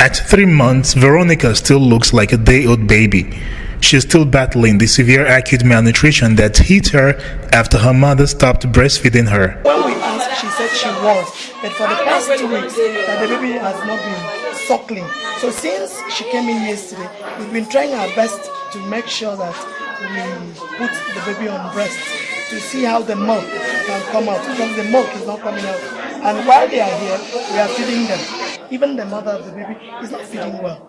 At 3 months, Veronica still looks like a day-old baby. She's still battling the severe acute malnutrition that hit her after her mother stopped breastfeeding her. When we asked, she said she was, but for the past 2 weeks, that the baby has not been suckling. So since she came in yesterday, we've been trying our best to make sure that we put the baby on breast to see how the milk can come out, because the milk is not coming out. And while they are here, we are feeding them. Even the mother of the baby is not feeding well.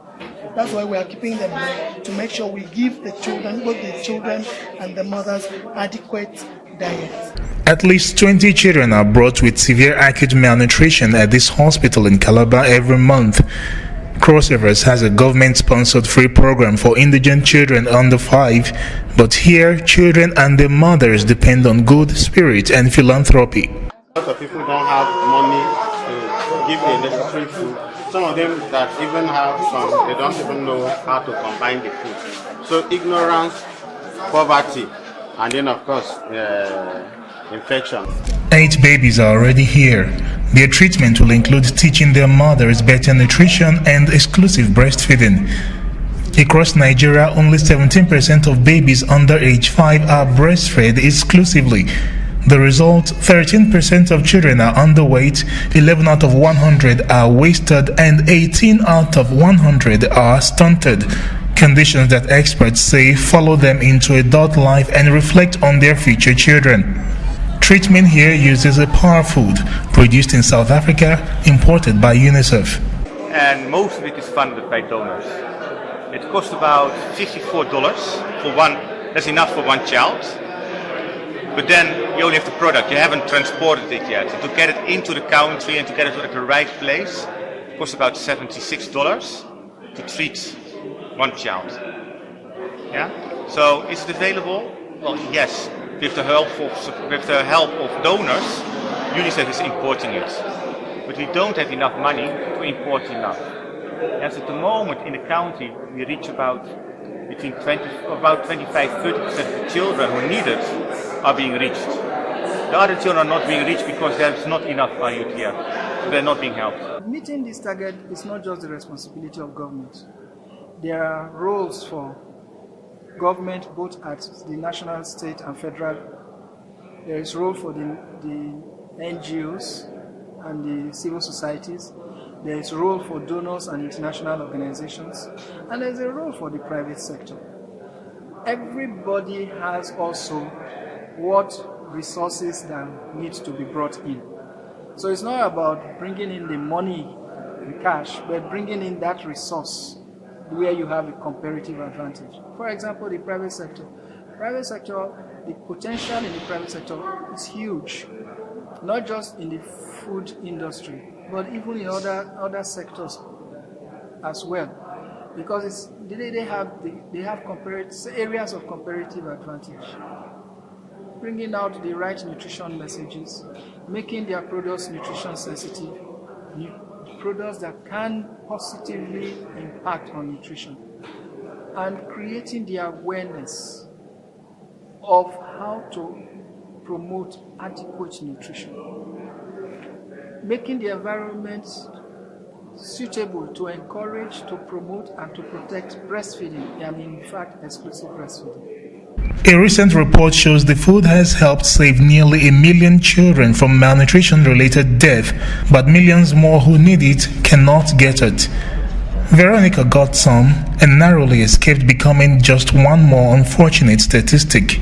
That's why we are keeping them here, to make sure we give the children, both the children and the mothers, adequate diet. At least 20 children are brought with severe acute malnutrition at this hospital in Calabar every month. Crossovers has a government-sponsored free program for indigent children under 5, but here children and their mothers depend on good spirit and philanthropy. A lot of people don't have money to give the necessary food. Some of them that even have some, they don't even know how to combine the food. So ignorance, poverty, and then of course infection. 8 babies are already here. Their treatment will include teaching their mothers better nutrition and exclusive breastfeeding. Across Nigeria, only 17% of babies under age 5 are breastfed exclusively. The result, 13% of children are underweight, 11 out of 100 are wasted, and 18 out of 100 are stunted. Conditions that experts say follow them into adult life and reflect on their future children. Treatment here uses a power food produced in South Africa, imported by UNICEF. And most of it is funded by donors. It costs about $54 for one. That's enough for one child. But then you only have the product, you haven't transported it yet. And to get it into the country and to get it at the right place, it costs about $76 to treat one child. Yeah? So is it available? Well, yes. With the help of donors, UNICEF is importing it. But we don't have enough money to import enough. As at the moment in the county, we reach about 25-30% of the children who need it are being reached. The other children are not being reached because there's not enough IUTF. So they're not being helped. Meeting this target is not just the responsibility of government. There are roles for government both at the national, state and federal. There is role for the NGOs and the civil societies. There is a role for donors and international organizations, and there is a role for the private sector. Everybody has also what resources that need to be brought in. So it's not about bringing in the money, the cash, but bringing in that resource where you have a comparative advantage. For example, the private sector. The potential in the private sector is huge, not just in the food industry, but even in other sectors as well, because they have areas of comparative advantage, bringing out the right nutrition messages, making their products nutrition sensitive, products that can positively impact on nutrition, and creating the awareness of how to promote adequate nutrition, making the environment suitable to encourage, to promote, and to protect breastfeeding, and in fact exclusive breastfeeding. A recent report shows the food has helped save nearly 1 million children from malnutrition-related death, but millions more who need it cannot get it. Veronica got some and narrowly escaped becoming just one more unfortunate statistic.